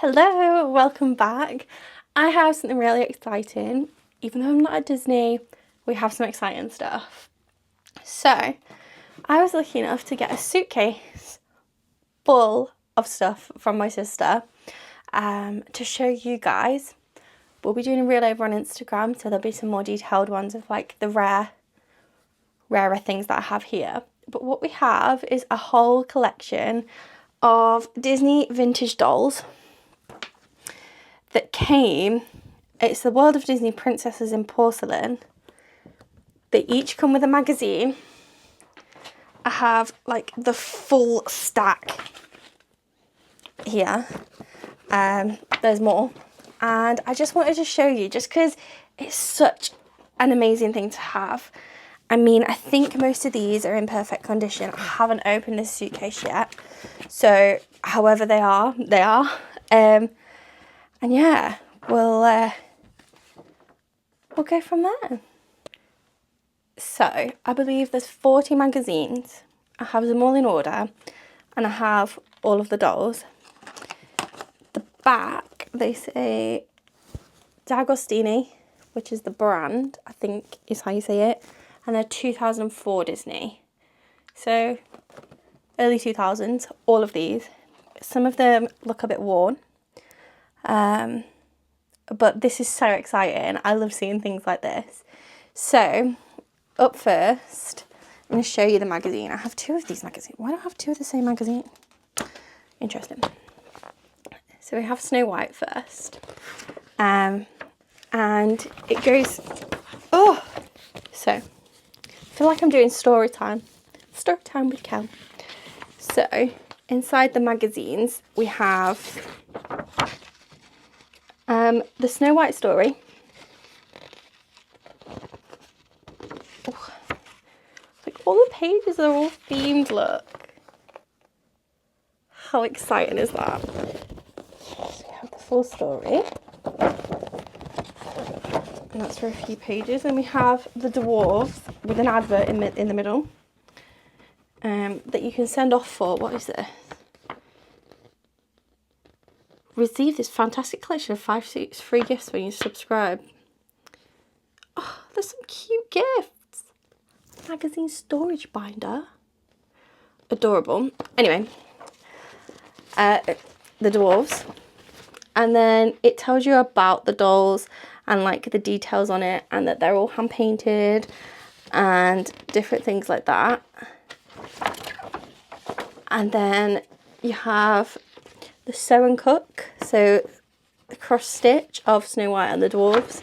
Hello, welcome back. I have something really exciting. Even though I'm not at Disney, we have some exciting stuff. So, I was lucky enough to get a suitcase full of stuff from my sister to show you guys. We'll be doing a reel over on Instagram, so there'll be some more detailed ones of like the rarer things that I have here. But what we have is a whole collection of Disney vintage dolls that came. It's the World of Disney Princesses in Porcelain. They each come with a magazine. I have like the full stack here. There's more. And I just wanted to show you, just because it's such an amazing thing to have. I mean, I think most of these are in perfect condition. I haven't opened this suitcase yet. So, however they are, they are. And yeah, we'll go from there. So, I believe there's 40 magazines. I have them all in order. And I have all of the dolls. The back, they say D'Agostini, which is the brand, I think is how you say it. And they're 2004 Disney. So, early 2000s, all of these. Some of them look a bit worn. But this is so exciting. I love seeing things like this. So, up first, I'm going to show you the magazine. I have two of these magazines. Why do I have two of the same magazine? Interesting. So we have Snow White first. And it goes... Oh! So, I feel like I'm doing story time. Story time with Kel. So, inside the magazines, we have the Snow White story. Oh, like all the pages are all themed, look. How exciting is that? So we have the full story. And that's for a few pages. And we have the dwarves with an advert in the middle that you can send off for. What is this? Receive this fantastic collection of 5 free gifts when you subscribe. Oh, there's some cute gifts. Magazine storage binder. Adorable. Anyway, the dwarves. And then it tells you about the dolls and like the details on it, and that they're all hand painted and different things like that. And then you have the sew and cook, so the cross stitch of Snow White and the dwarves,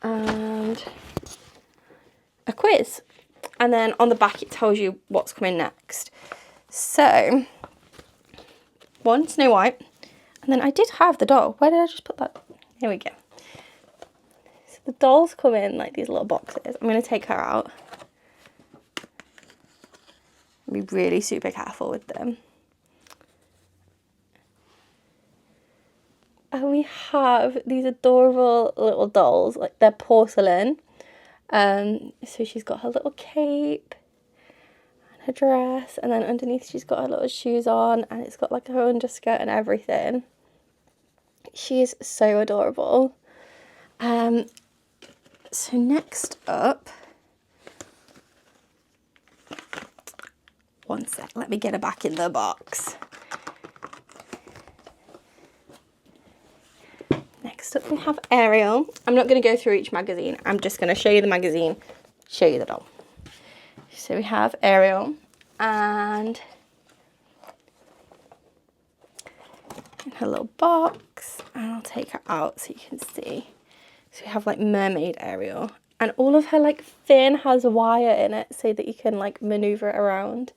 and a quiz. And then on the back it tells you what's coming next. So, one, Snow White, and then I did have the doll. Where did I just put that? Here we go. So the dolls come in like these little boxes. I'm going to take her out. Be really super careful with them. And we have these adorable little dolls, like they're porcelain. So she's got her little cape and her dress, and then underneath she's got her little shoes on, and it's got like her underskirt and everything. She is so adorable. So next up, one sec, let me get her back in the box. Next up we have Ariel. I'm not going to go through each magazine. I'm just going to show you the magazine, show you the doll. So we have Ariel, and in her little box, and I'll take her out so you can see. So we have like mermaid Ariel, and all of her like fin has wire in it so that you can like maneuver it around.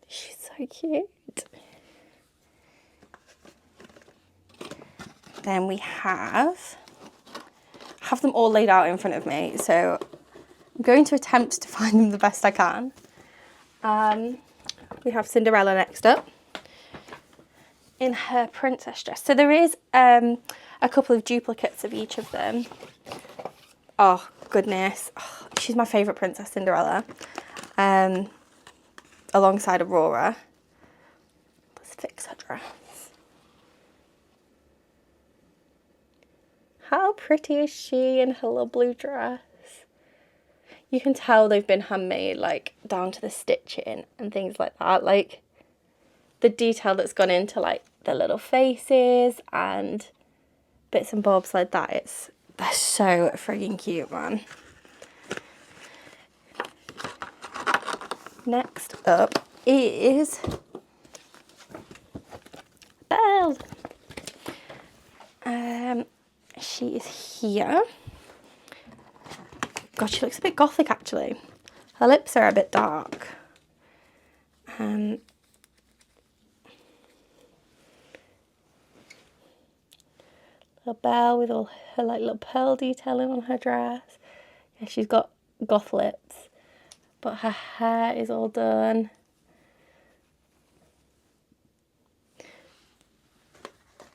She's so cute. Then we have them all laid out in front of me, so I'm going to attempt to find them the best I can. We have Cinderella next up in her princess dress. So there is a couple of duplicates of each of them. Oh goodness, oh, she's my favourite princess, Cinderella, alongside Aurora. fix her dress. How pretty is she in her little blue dress? You can tell they've been handmade, like, down to the stitching and things like that. Like, the detail that's gone into, like, the little faces and bits and bobs like that. They're so friggin' cute, man. Next up is Belle. She is here. God, she looks a bit gothic actually. Her lips are a bit dark. Little Belle with all her like little pearl detailing on her dress. Yeah, she's got goth lips, but her hair is all done.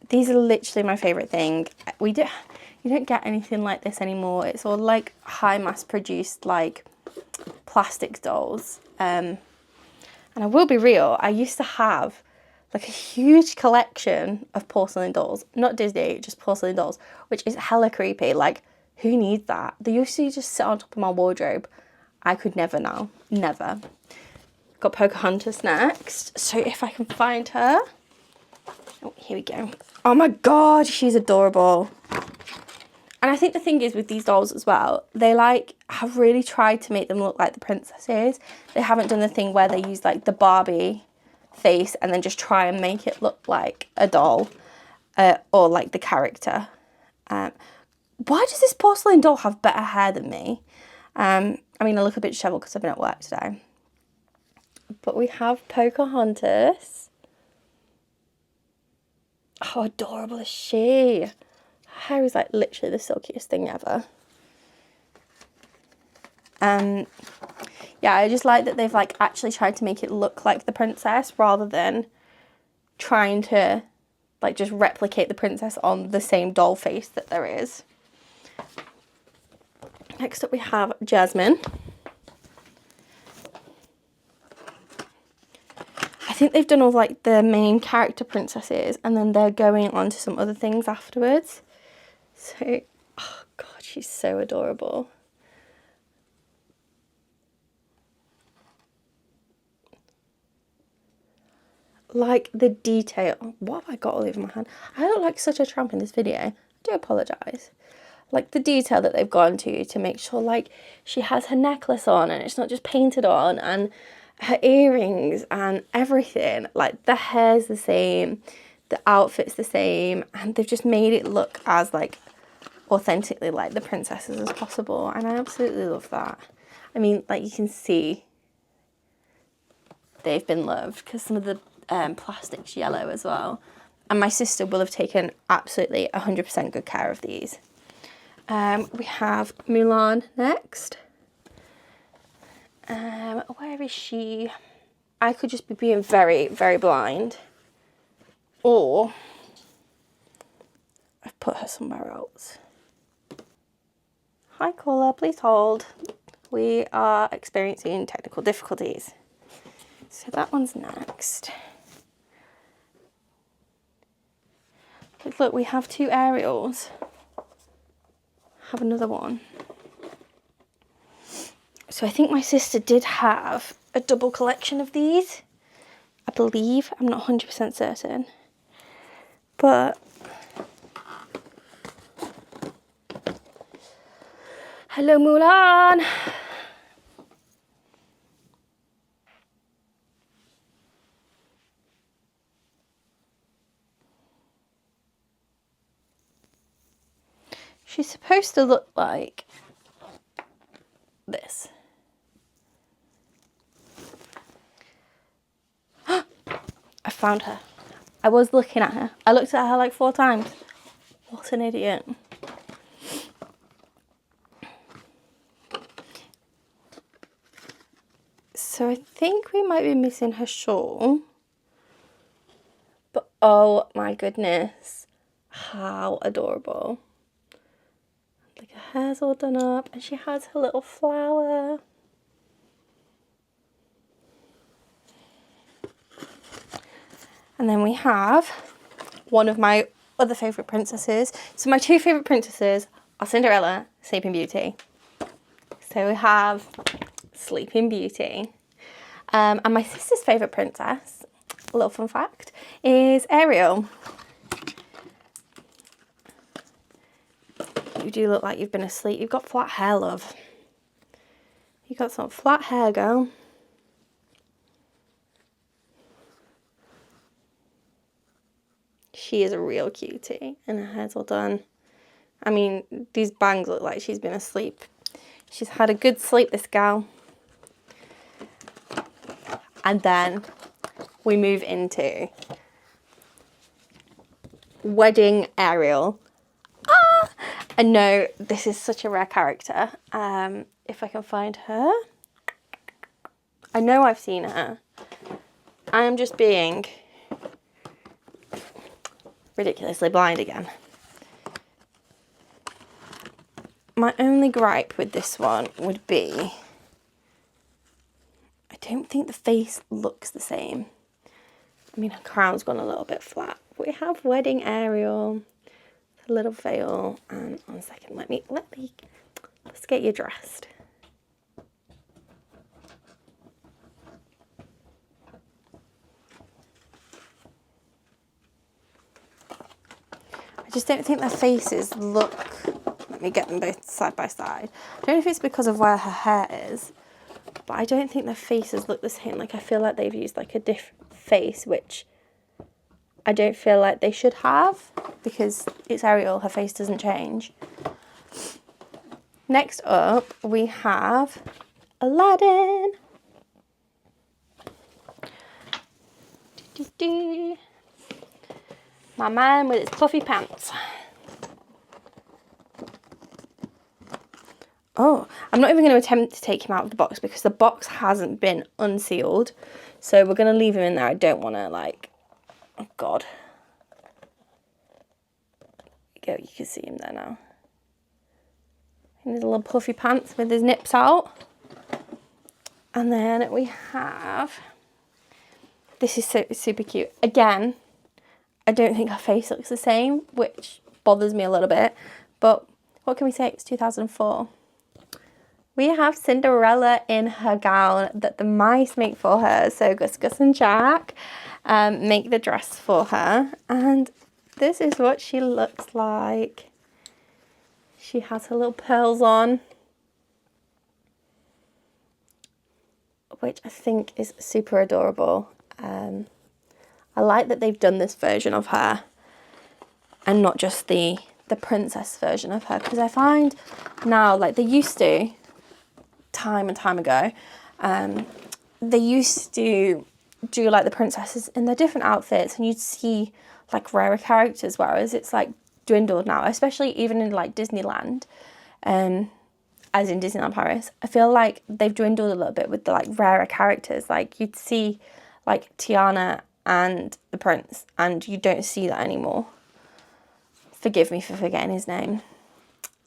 These are literally my favourite thing. You don't get anything like this anymore. It's all like high mass produced like plastic dolls. And I will be real, I used to have like a huge collection of porcelain dolls. Not Disney, just porcelain dolls, which is hella creepy. Like, who needs that? They used to just sit on top of my wardrobe. I could never now. Never. Got Pocahontas next. So if I can find her. Oh, here we go. Oh my God, she's adorable. And I think the thing is with these dolls as well, they like have really tried to make them look like the princesses. They haven't done the thing where they use like the Barbie face and then just try and make it look like a doll or like the character. Why does this porcelain doll have better hair than me? I mean, I look a bit disheveled because I've been at work today. But we have Pocahontas. How adorable is she? Her hair is like literally the silkiest thing ever. Yeah, I just like that they've like actually tried to make it look like the princess rather than trying to like just replicate the princess on the same doll face that there is. Next up we have Jasmine. I think they've done all like the main character princesses and then they're going on to some other things afterwards. So, oh God, she's so adorable. Like the detail. What have I got all over my hand? I look like such a tramp in this video. I do apologise. Like the detail that they've gone to make sure like she has her necklace on and it's not just painted on, and her earrings and everything. Like the hair's the same, the outfit's the same, and they've just made it look as like authentically like the princesses as possible, and I absolutely love that. I mean, like you can see they've been loved because some of the plastic's yellow as well, and my sister will have taken absolutely 100% good care of these. We have Mulan next. Where is she? I could just be being very, very blind, or I've put her somewhere else. Hi caller, please hold. We are experiencing technical difficulties. So that one's next. Look, we have two Ariels. Have another one. So I think my sister did have a double collection of these. I believe, I'm not 100% certain. But hello Mulan. She's supposed to look like this. I found her. I was looking at her. I looked at her like 4 times. What an idiot. So I think we might be missing her shawl. But oh my goodness. How adorable. Like her hair's all done up and she has her little flower. And then we have one of my other favourite princesses. So my two favourite princesses are Cinderella, Sleeping Beauty. So we have Sleeping Beauty. And my sister's favourite princess, a little fun fact, is Ariel. You do look like you've been asleep. You've got flat hair, love. You've got some flat hair, girl. She is a real cutie, and her hair's all done. I mean, these bangs look like she's been asleep. She's had a good sleep, this gal. And then we move into Wedding Ariel. Ah! And no, this is such a rare character. If I can find her. I know I've seen her. I am just being ridiculously blind again. My only gripe with this one would be, I don't think the face looks the same. I mean, her crown's gone a little bit flat. We have Wedding Ariel, a little veil, and 1 second, let's get you dressed. I just don't think their faces look, let me get them both side by side. I don't know if it's because of where her hair is, but I don't think their faces look the same. Like, I feel like they've used like a different face, which I don't feel like they should have, because it's Ariel, her face doesn't change. Next up, we have Aladdin. My man with his puffy pants. Oh, I'm not even going to attempt to take him out of the box because the box hasn't been unsealed. So we're going to leave him in there. I don't want to, like, oh God. There you go, you can see him there now. In his little puffy pants with his nips out. And then we have, this is super cute. Again, I don't think her face looks the same, which bothers me a little bit. But what can we say? It's 2004. We have Cinderella in her gown that the mice make for her. So Gus and Jack make the dress for her. And this is what she looks like. She has her little pearls on, which I think is super adorable. I like that they've done this version of her and not just the princess version of her, because I find now, like they used to, time and time ago, they used to do like the princesses in their different outfits and you'd see like rarer characters, whereas it's like dwindled now, especially even in like Disneyland, as in Disneyland Paris. I feel like they've dwindled a little bit with the like rarer characters. Like you'd see like Tiana and the prince, and you don't see that anymore. Forgive me for forgetting his name.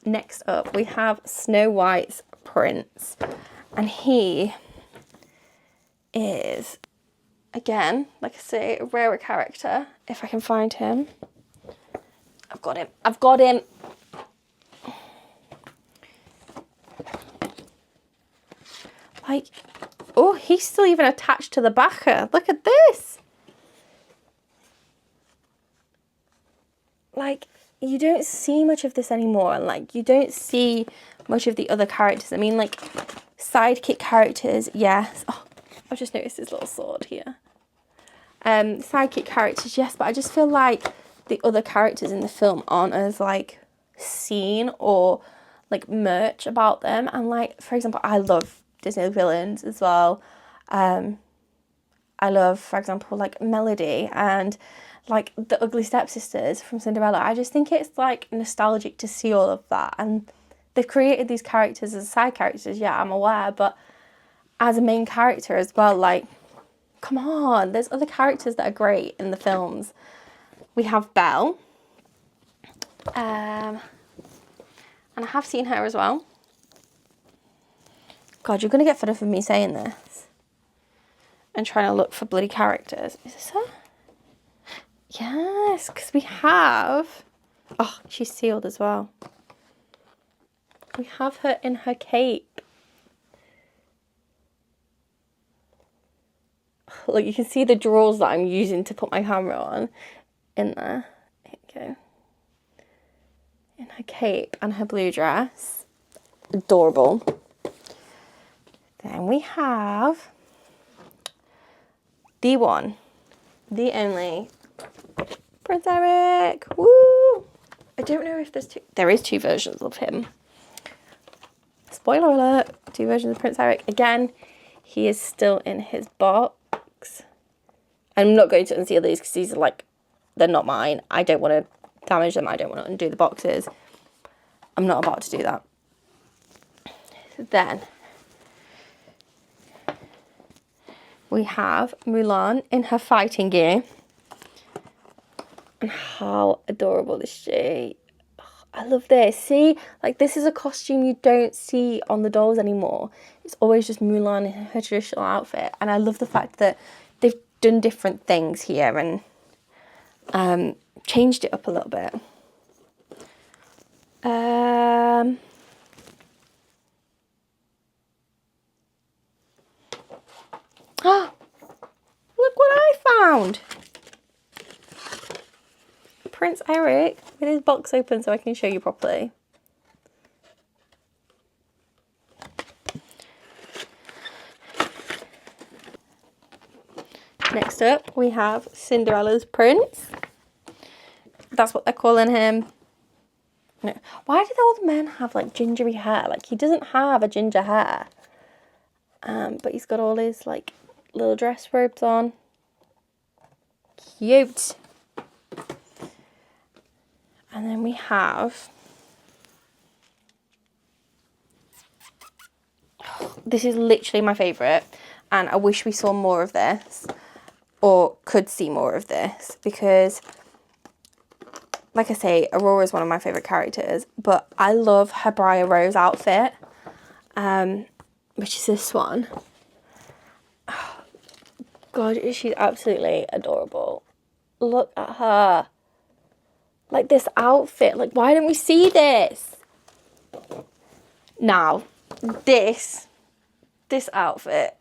Next up, we have Snow White's prince, and he is, again, like I say, a rarer character. If I can find him. I've got him. Like, oh, he's still even attached to the backer. Look at this. Like, you don't see much of this anymore. And, like, you don't see much of the other characters. I mean, like, sidekick characters, yes. Oh, I've just noticed his little sword here. Sidekick characters, yes. But I just feel like the other characters in the film aren't as, like, seen or, like, merch about them. And, like, for example, I love Disney villains as well. I love, for example, like, Melody and like the Ugly Stepsisters from Cinderella. I just think it's like nostalgic to see all of that, and they've created these characters as side characters, yeah, I'm aware, but as a main character as well, like, come on, there's other characters that are great in the films. We have Belle, and I have seen her as well. God, you're gonna get fed up of me saying this and trying to look for bloody characters. Is this her? Yes, because we have... Oh, she's sealed as well. We have her in her cape. Look, you can see the drawers that I'm using to put my camera on in there. There you go. In her cape and her blue dress. Adorable. Then we have the one, the only, Prince Eric. Woo! I don't know if there's two. There is two versions of him. Spoiler alert, two versions of Prince Eric. Again, he is still in his box. I'm not going to unseal these because these are like, they're not mine. I don't want to damage them. I don't want to undo the boxes. I'm not about to do that. Then we have Mulan in her fighting gear. And how adorable is she? Oh, I love this. See, like this is a costume you don't see on the dolls anymore. It's always just Mulan in her traditional outfit. And I love the fact that they've done different things here and changed it up a little bit. Oh, look what I found. Prince Eric with his box open so I can show you properly. Next up, we have Cinderella's prince. That's what they're calling him. No. Why do all the men have like gingery hair? Like he doesn't have a ginger hair. But he's got all his like little dress robes on. Cute. And then we have... This is literally my favourite. And I wish we saw more of this. Or could see more of this. Because, like I say, Aurora is one of my favourite characters. But I love her Briar Rose outfit. Which is this one. Oh, God, she's absolutely adorable. Look at her. Like this outfit. Like, why didn't we see this? Now, this outfit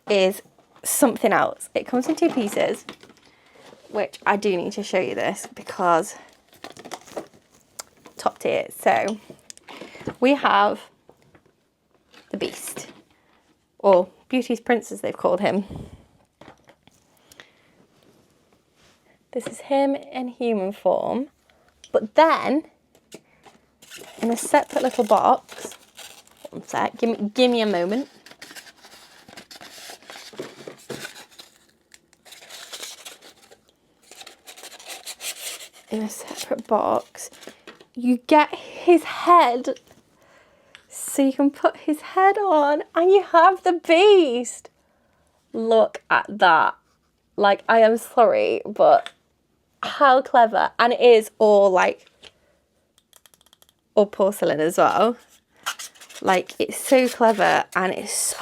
is something else. It comes in two pieces, which I do need to show you this because top tier. So we have the Beast, or Beauty's Prince as they've called him. This is him in human form, but then in a separate little box. One sec, give me a moment. In a separate box, you get his head. So you can put his head on and you have the Beast. Look at that. Like, I am sorry, but how clever. And it is all porcelain as well. Like, it's so clever and it's so...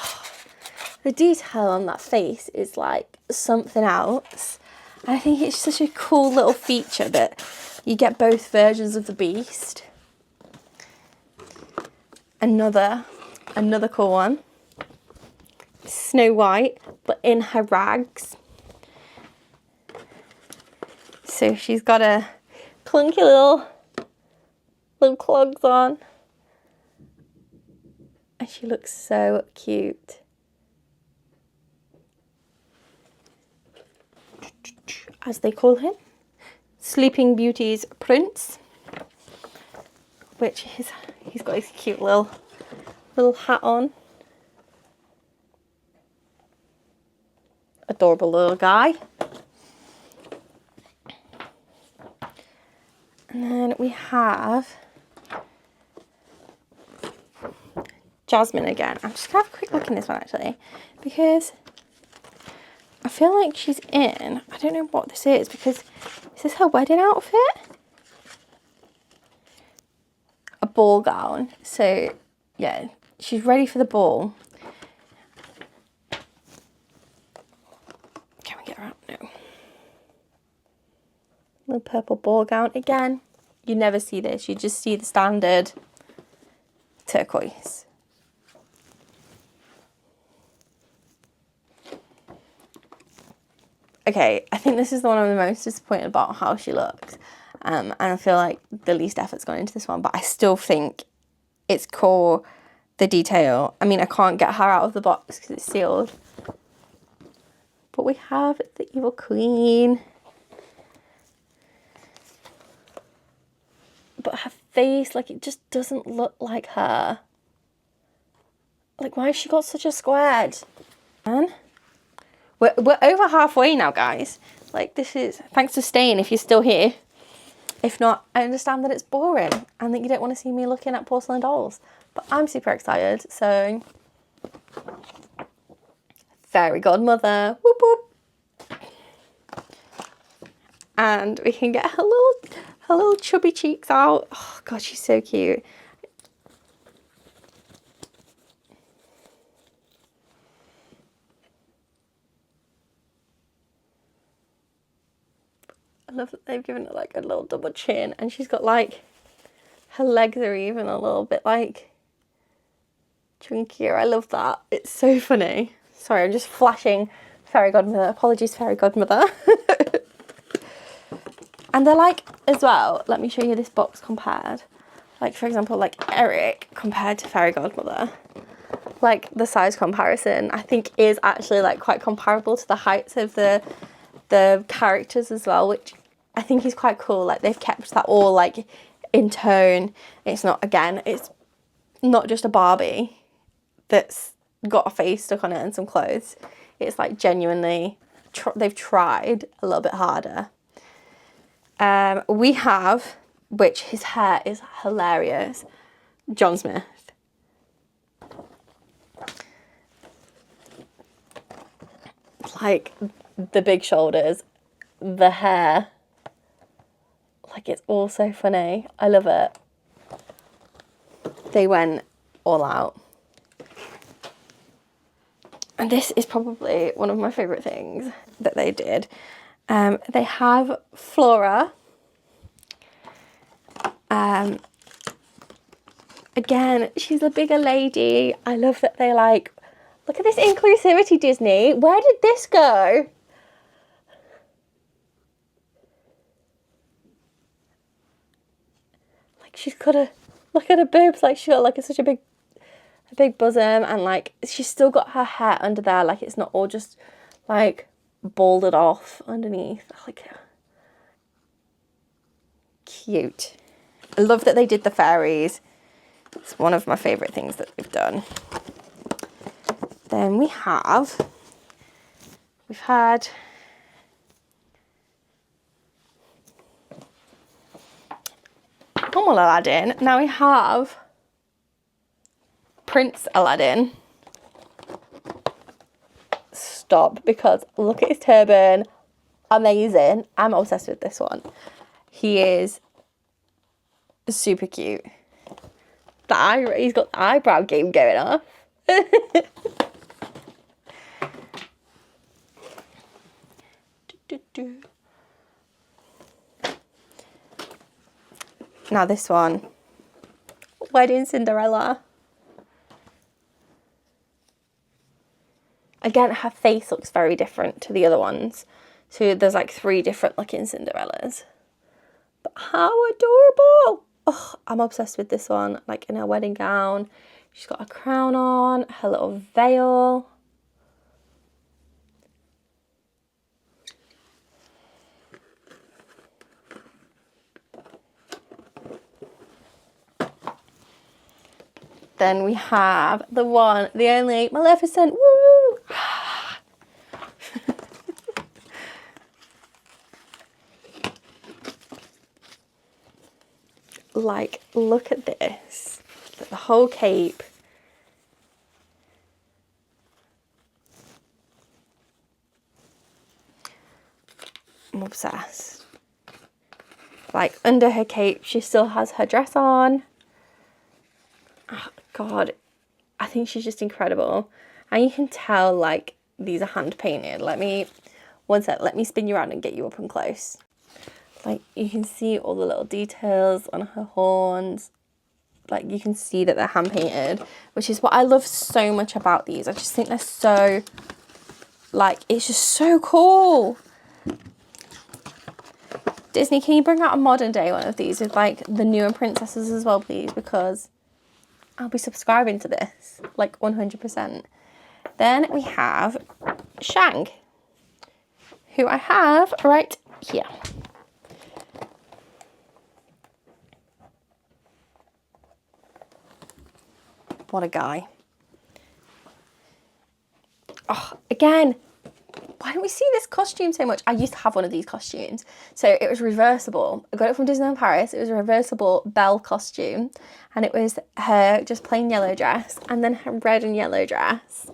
The detail on that face is like something else. And I think it's such a cool little feature that you get both versions of the Beast. Another cool one. Snow White, but in her rags. So she's got a clunky little clogs on. And she looks so cute. As they call him, Sleeping Beauty's Prince. Which is, he's got his cute little hat on. Adorable little guy. And then we have Jasmine again. I'm just going to have a quick look in this one actually, because I feel like she's in, I don't know what this is, because is this her wedding outfit? A ball gown. So yeah, she's ready for the ball. Can we get her out? No. little purple ball gown. Again, you never see this. You just see the standard turquoise. Okay, I think this is the one I'm the most disappointed about how she looks. And I feel like the least effort's gone into this one, but I still think it's cool, the detail. I mean, I can't get her out of the box because it's sealed. But we have the Evil Queen. But her face, like, it just doesn't look like her. Like, why has she got such a squared? Man, we're over halfway now, guys. Like, this is, thanks for staying if you're still here. If not, I understand that it's boring and that you don't want to see me looking at porcelain dolls. But I'm super excited, so... Fairy godmother, whoop whoop. And we can get her little chubby cheeks out. Oh god, she's so cute. I love that they've given her like a little double chin, and she's got like, her legs are even a little bit like chunkier. I love that. It's so funny. Sorry, I'm just flashing fairy godmother. Apologies, fairy godmother. And they're like, as well, let me show you this box compared. Like, for example, like Eric compared to fairy godmother. Like, the size comparison, I think, is actually like quite comparable to the heights of the characters as well, which I think is quite cool. Like, they've kept that all like in tone. It's not, again, it's not just a Barbie that's got a face stuck on it and some clothes. It's like genuinely, they've tried a little bit harder. We have, which his hair is hilarious, John Smith. Like, the big shoulders, the hair, like, it's all so funny. I love it. They went all out. And this is probably one of my favourite things that they did. They have Flora. Again, she's a bigger lady. I love that they like, look at this inclusivity, Disney. Where did this go? Like, she's got a, look at her boobs. Like, she's got like such a big bosom, and like she's still got her hair under there. Like, it's not all just like balded off underneath. Like, cute. I love that they did the fairies. It's one of my favourite things that they've done. Then we've had normal Aladdin. Now we have Prince Aladdin. Stop, because look at his turban. Amazing. I'm obsessed with this one. He is super cute. He's got the eyebrow game going off. Now this one, Wedding Cinderella. Again, her face looks very different to the other ones. So there's like 3 different looking Cinderellas. But how adorable! Oh, I'm obsessed with this one. Like, in her wedding gown. She's got a crown on, her little veil. Then we have the one, the only Maleficent. Woo! Like, look at this. The whole cape. I'm obsessed. Like, under her cape, she still has her dress on. Oh, God, I think she's just incredible. And you can tell, like, these are hand painted. One sec, let me spin you around and get you up and close. Like, you can see all the little details on her horns. Like, you can see that they're hand painted, which is what I love so much about these. I just think they're so, like, it's just so cool. Disney, can you bring out a modern day one of these with, like, the newer princesses as well, please? Because I'll be subscribing to this, like, 100%. Then we have Shang, who I have right here. What a guy. Oh, again, why don't we see this costume so much? I used to have one of these costumes. So it was reversible. I got it from Disneyland Paris. It was a reversible Belle costume. And it was her just plain yellow dress. And then her red and yellow dress.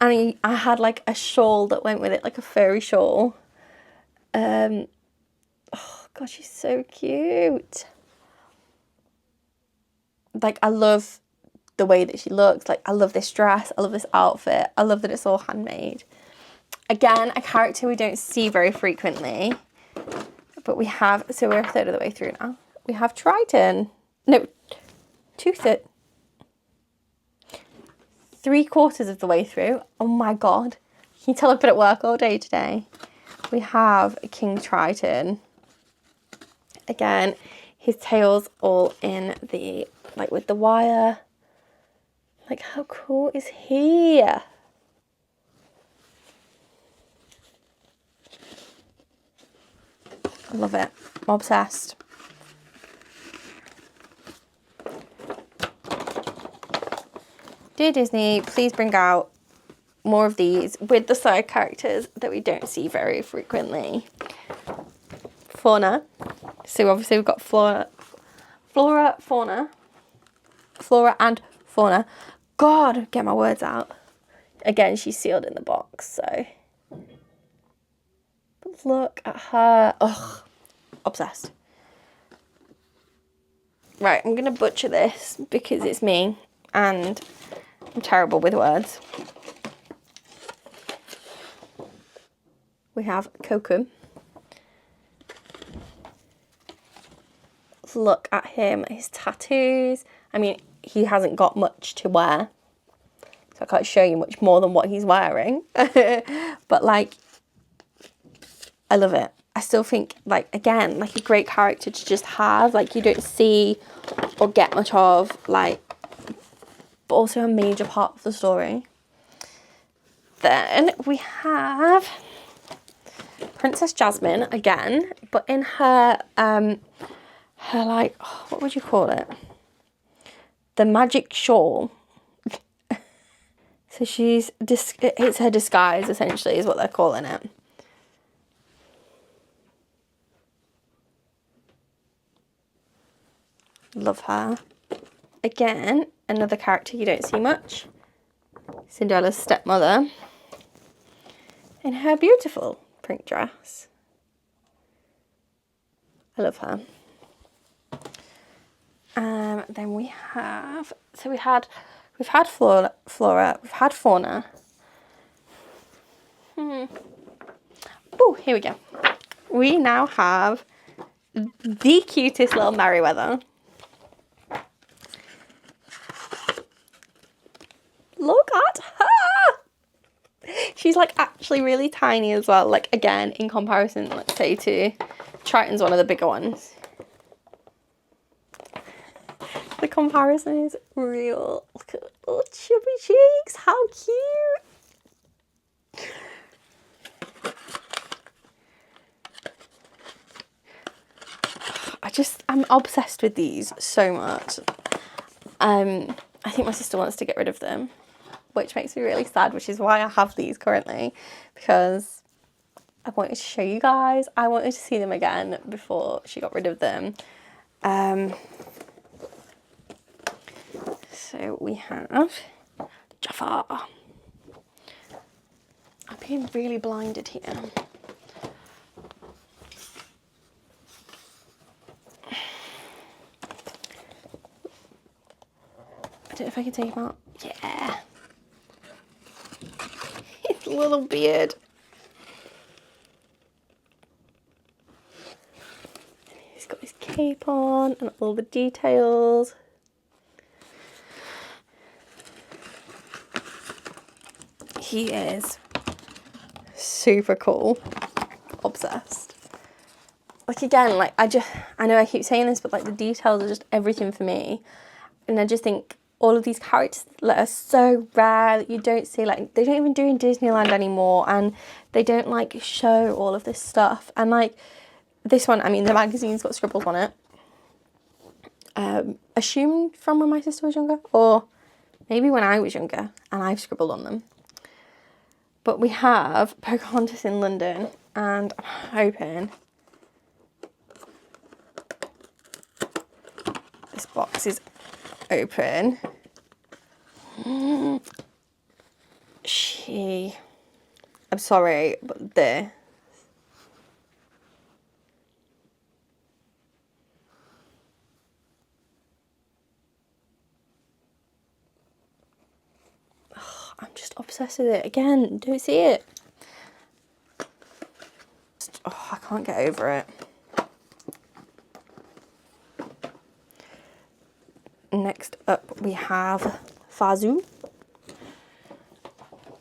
And I had like a shawl that went with it, like a furry shawl. Oh, God, she's so cute. Like, I love the way that she looks. Like, I love this dress. I love this outfit. I love that it's all handmade. Again, a character we don't see very frequently. But we have, so we're a third of the way through now. We have Triton. No, 3/4 of the way through. Oh my God. Can you tell I've been at work all day today? We have King Triton. Again, his tail's all in the, like, with the wire. Like, how cool is he? I love it. I'm obsessed. Dear Disney, please bring out more of these with the side characters that we don't see very frequently. Fauna. So obviously we've got Flora, Fauna. Flora and Fauna. God, get my words out. Again, she's sealed in the box, so. But look at her. Ugh, obsessed. Right, I'm going to butcher this because it's me and I'm terrible with words. We have Kokum. Look at him, his tattoos. I mean, he hasn't got much to wear, so I can't show you much more than what he's wearing. But, like, I love it. I still think, like, again, like, a great character to just have. Like, you don't see or get much of, like, but also a major part of the story. Then we have Princess Jasmine again, but in her, her, like, oh, what would you call it? The magic shawl. So it's her disguise, essentially, is what they're calling it. Love her. Again, another character you don't see much. Cinderella's stepmother. In her beautiful pink dress. I love her. Then we have, so we've had Flora, we've had Fauna. Oh, here we go. We now have the cutest little Merryweather. Look at her! She's, like, actually really tiny as well. Like, again, in comparison, let's say, to Triton's one of the bigger ones. The comparison is real. Look at the little chubby cheeks. How cute. I'm obsessed with these so much. I think my sister wants to get rid of them, which makes me really sad, which is why I have these currently, because I wanted to show you guys. I wanted to see them again before she got rid of them. So we have Jafar. I'm being really blinded here. I don't know if I can take him out. Yeah. His little beard. tape on and all the details. He is super cool. Obsessed. Like, again, like, I know I keep saying this, but like the details are just everything for me. And I just think all of these characters that are so rare that you don't see, like, they don't even do in Disneyland anymore, and they don't like show all of this stuff. And like this one, I mean, the magazine's got scribbles on it. Assumed from when my sister was younger, or maybe when I was younger and I've scribbled on them. But we have Pocahontas in London, and I'm hoping this box is open. I'm sorry, but the I'm just obsessed with it. Again, don't see it. Oh, I can't get over it. Next up, we have Fazoo.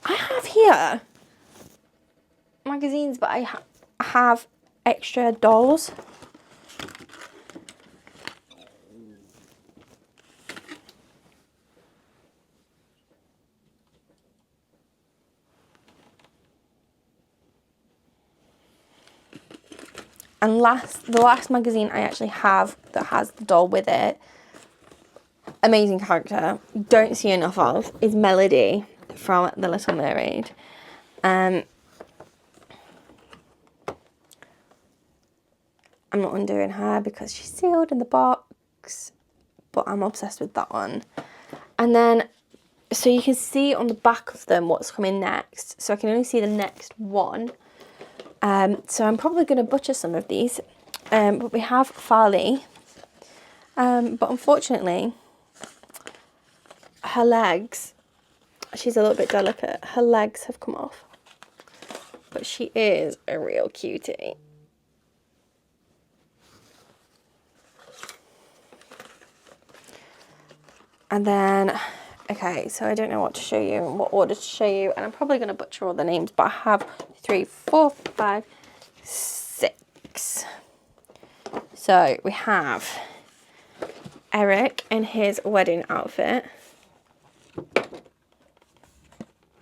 I have here magazines, but I have extra dolls. And the last magazine I actually have that has the doll with it, amazing character, don't see enough of, is Melody from The Little Mermaid. I'm not undoing her because she's sealed in the box, but I'm obsessed with that one. And then, so you can see on the back of them what's coming next. So I can only see the next one. So I'm probably going to butcher some of these. But we have Farley. But unfortunately, her legs, she's a little bit delicate. Her legs have come off. But she is a real cutie. And then, okay, so I don't know what to show you and what order to show you. And I'm probably going to butcher all the names, but I have 3, 4, 5, 6. So we have Eric in his wedding outfit.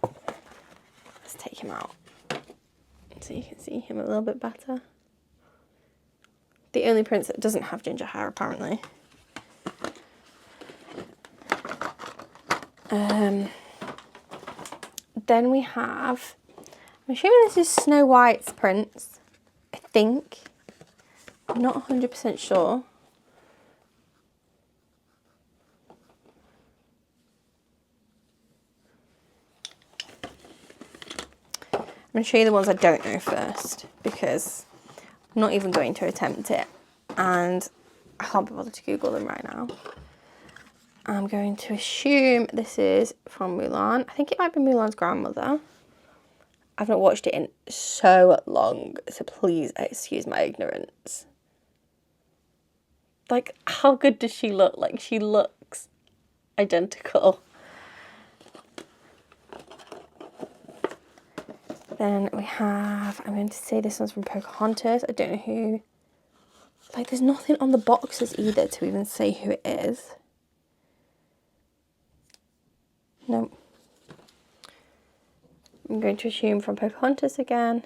Let's take him out so you can see him a little bit better. The only prince that doesn't have ginger hair, apparently. Then we have, I'm assuming this is Snow White's prince, I think. I'm not 100% sure. I'm going to show you the ones I don't know first, because I'm not even going to attempt it, and I can't be bothered to Google them right now. I'm going to assume this is from Mulan. I think it might be Mulan's grandmother. I've not watched it in so long, so please excuse my ignorance. Like, how good does she look? Like, she looks identical. Then we have, I'm going to say this one's from Pocahontas. I don't know who. Like, there's nothing on the boxes either to even say who it is. No. I'm going to assume from Pocahontas again.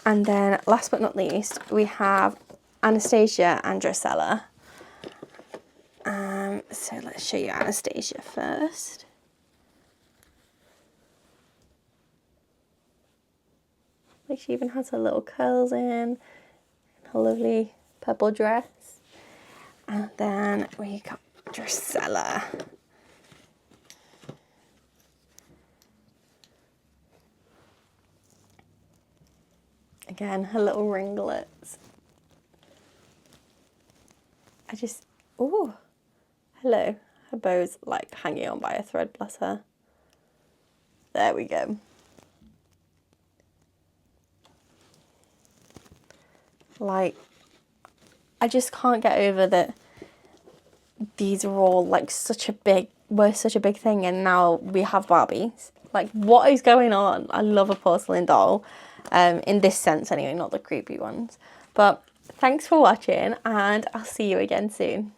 And then, last but not least, we have Anastasia and Drusilla. So let's show you Anastasia first. Like, she even has her little curls in, her lovely purple dress. And then we got Drusilla. Again, her little ringlets. Ooh, hello. Her bow's like hanging on by a thread, bless her. There we go. Like, I just can't get over that these are all like were such a big thing, and now we have Barbies. Like, what is going on? I love a porcelain doll, in this sense anyway, not the creepy ones. But thanks for watching, and I'll see you again soon.